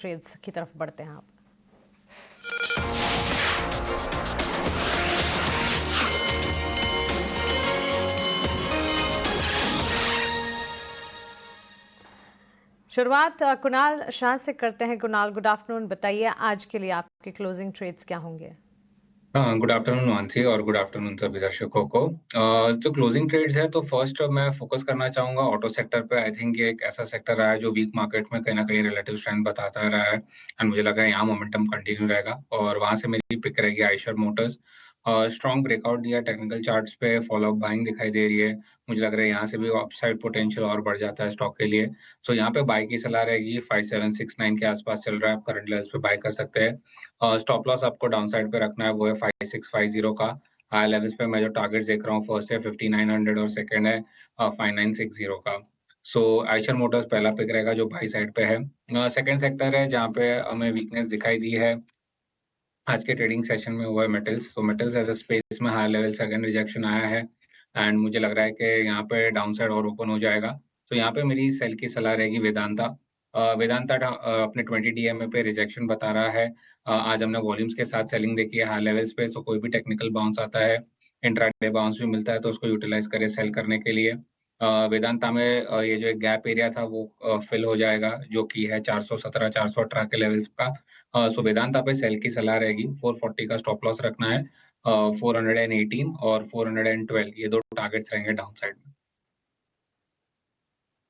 Trades की तरफ बढ़ते हैं आप। शुरुआत कुणाल शाह से करते हैं। Kunal, good afternoon. बताइए आज के लिए आपके क्लोजिंग ट्रेड्स क्या होंगे? हाँ, गुड आफ्टरनून मानसी और गुड आफ्टरनून सभी दर्शकों को। जो क्लोजिंग ट्रेड्स है तो फर्स्ट मैं फोकस करना चाहूँगा ऑटो सेक्टर पे। आई थिंक ये एक ऐसा सेक्टर रहा है जो वीक मार्केट में कहीं न कहीं रिलेटिव स्ट्रेंथ बताता रहा है एंड मुझे लग रहा है यहाँ मोमेंटम कंटिन्यू रहेगा और वहाँ से मेरी पिक रहेगी आइशर मोटर्स। स्ट्रॉन्ग ब्रेकआउट दिया टेक्निकल चार्ट्स पे, फॉलो अप बाइंग दिखाई दे रही है। मुझे लग रहा है यहाँ से भी अपसाइड पोटेंशियल और बढ़ जाता है स्टॉक के लिए। सो यहाँ पे बाय की सलाह रहेगी। 5769 के आसपास चल रहा है, आप करंट लेवल्स पे बाय कर सकते हैं। स्टॉप लॉस आपको डाउन साइड पे रखना है, वो है 5650 का। हाई लेवल्स पे मैं जो टारगेट देख रहा हूँ, फर्स्ट है 5900 और सेकंड है 5960 का। सो आइशर मोटर्स पहला पिक रहेगा जो बाई साइड पे है। सेकंड सेक्टर है जहाँ पे हमें वीकनेस दिखाई दी है आज के ट्रेडिंग सेशन में, वो है metals. So metals as a space में हाई लेवल से अगेन रिजेक्शन आया है एंड मुझे लग रहा है कि यहाँ पे डाउन साइड और ओपन हो जाएगा। तो यहाँ पे मेरी सेल की सलाह रहेगी वेदांता। वेदांता अपने 20 डीएमए पे रिजेक्शन बता रहा है। आज हमने वॉल्यूम्स के साथ सेलिंग देखी है हाई लेवल्स पे। सो कोई भी टेक्निकल बाउंस आता है, इंट्राडे बाउंस भी मिलता है तो उसको यूटिलाइज करें सेल करने के लिए। वेदांता में ये जो एक गैप एरिया था वो फिल हो जाएगा जो कि है 417 418 के लेवल्स का। सो वेदांता पे सेल की सलाह रहेगी। 440 का स्टॉप लॉस रखना है। 418 और 412 ये दो टारगेट्स रहेंगे डाउन साइड में।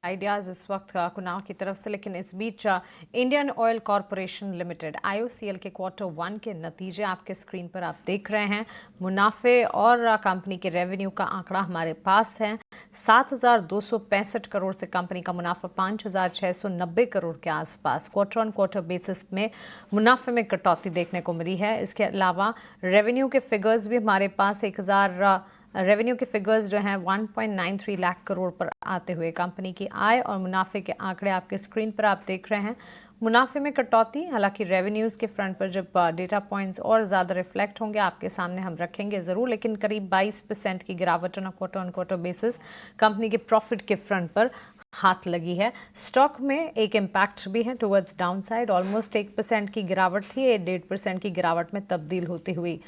आइडियाज इस वक्त कुणाल की तरफ से, लेकिन इस बीच Indian oil corporation limited IOCL के Q1 के नतीजे आपके स्क्रीन पर आप देख रहे हैं। मुनाफे और कंपनी के रेवेन्यू का आंकड़ा हमारे पास है। 7,265 करोड़ से कंपनी का मुनाफा 5,690 करोड़ के आसपास क्वार्टर ऑन क्वार्टर बेसिस में मुनाफे में कटौती देखने को मिली है। इसके अलावा रेवेन्यू के फिगर्स भी हमारे पास रेवेन्यू के फिगर्स जो हैं 1.93 लाख करोड़ पर आते हुए कंपनी की आय और मुनाफे के आंकड़े आपके स्क्रीन पर आप देख रहे हैं। मुनाफे में कटौती, हालांकि रेवेन्यूज़ के फ्रंट पर जब डेटा पॉइंट्स और ज़्यादा रिफ्लेक्ट होंगे आपके सामने हम रखेंगे ज़रूर, लेकिन करीब 22% की गिरावट ऑन क्वार्टर बेसिस कंपनी के प्रॉफिट के फ्रंट पर हाथ लगी है। स्टॉक में एक इम्पैक्ट भी है टुवर्ड्स डाउन साइड। ऑलमोस्ट 1% की गिरावट थी, 1.5% की गिरावट में तब्दील होती हुई।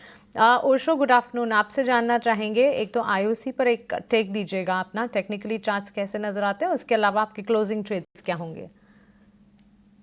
Osho, good afternoon. आपसे जानना चाहेंगे, एक तो IOC पर एक टेक दीजिएगा अपना, टेक्निकली चार्ट्स कैसे नजर आते हैं, उसके अलावा आपके क्लोजिंग ट्रेड्स क्या होंगे?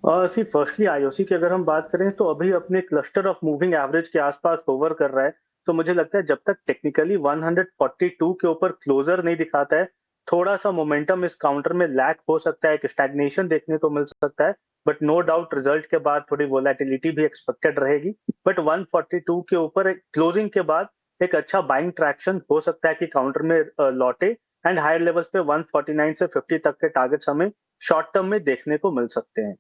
सी फर्स्टली आईओसी की अगर हम बात करें तो अभी अपने क्लस्टर ऑफ मूविंग एवरेज के आसपास होवर कर रहा है। तो मुझे लगता है जब तक टेक्निकली 142 के ऊपर क्लोजर नहीं दिखाता है, थोड़ा सा मोमेंटम इस काउंटर में लैक हो सकता है, एक स्टैग्नेशन देखने को मिल सकता है। बट नो डाउट रिजल्ट के बाद थोड़ी वोलेटिलिटी भी एक्सपेक्टेड रहेगी। बट 142 के ऊपर क्लोजिंग के बाद एक अच्छा बाइंग ट्रैक्शन हो सकता है कि काउंटर में लौटे एंड हायर लेवल्स पे 149 से 50 तक के टारगेट्स हमें शॉर्ट टर्म में देखने को मिल सकते हैं।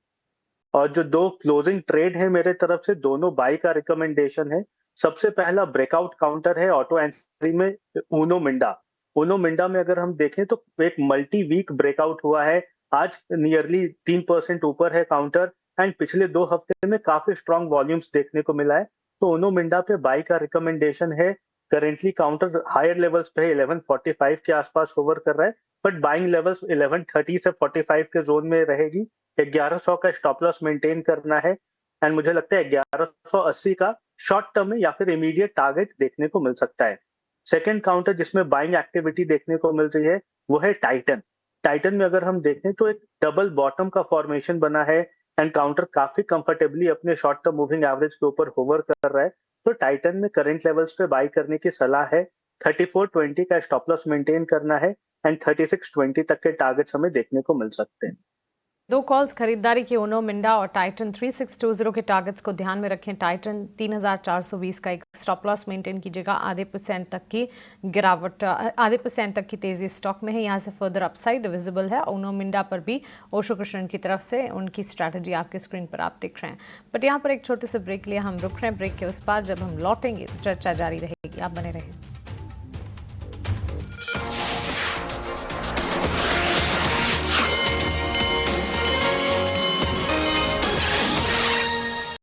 और जो दो क्लोजिंग ट्रेड है मेरे तरफ से, दोनों बाई का रिकमेंडेशन है। सबसे पहला ब्रेकआउट काउंटर है ऑटो एंट्री में ऊनो मिंडा। ऊनो मिंडा में अगर हम देखें तो एक मल्टी वीक ब्रेकआउट हुआ है। आज नियरली 3% ऊपर है काउंटर एंड पिछले 2 हफ्ते में काफी स्ट्रॉन्ग वॉल्यूम्स देखने को मिला है। तो ऊनो मिंडा पे बाई का रिकमेंडेशन है। करेंटली काउंटर हायर लेवल्स पे 1145 के आसपास होवर कर रहा है, बट बाइंग लेवल्स 1130 से 45 के जोन में रहेगी। 1100 का स्टॉप लॉस मेंटेन करना है एंड मुझे लगता है 1180 का शॉर्ट टर्म में या फिर इमीडिएट टारगेट देखने को मिल सकता है। सेकंड काउंटर जिसमें बाइंग एक्टिविटी देखने को मिल रही है वो है टाइटन। टाइटन में अगर हम देखें तो एक डबल बॉटम का फॉर्मेशन बना है एंड काउंटर काफी कंफर्टेबली अपने शॉर्ट टर्म मूविंग एवरेज के ऊपर होवर कर रहा है। तो टाइटन में करंट लेवल्स पे बाई करने की सलाह है। 3420 का स्टॉप लॉस मेंटेन करना है एंड 3620 तक के टारगेट्स हमें देखने को मिल सकते हैं। दो कॉल्स खरीदारी की, ऊनो मिंडा और टाइटन 3620 के टारगेट्स को ध्यान में रखें। टाइटन 3420 का एक स्टॉप लॉस मेंटेन कीजिएगा। आधे % तक की गिरावट, आधे % तक की तेजी स्टॉक में है, यहाँ से फर्दर अपसाइड विजिबल है। ऊनो मिंडा पर भी ओशो कृष्णन की तरफ से उनकी स्ट्रैटेजी आपके स्क्रीन पर आप देख रहे हैं। बट यहाँ पर एक छोटे से ब्रेक लिए हम रुक रहे हैं। ब्रेक के उस पार जब हम लौटेंगे तो चर्चा जारी रहेगी, आप बने रहें।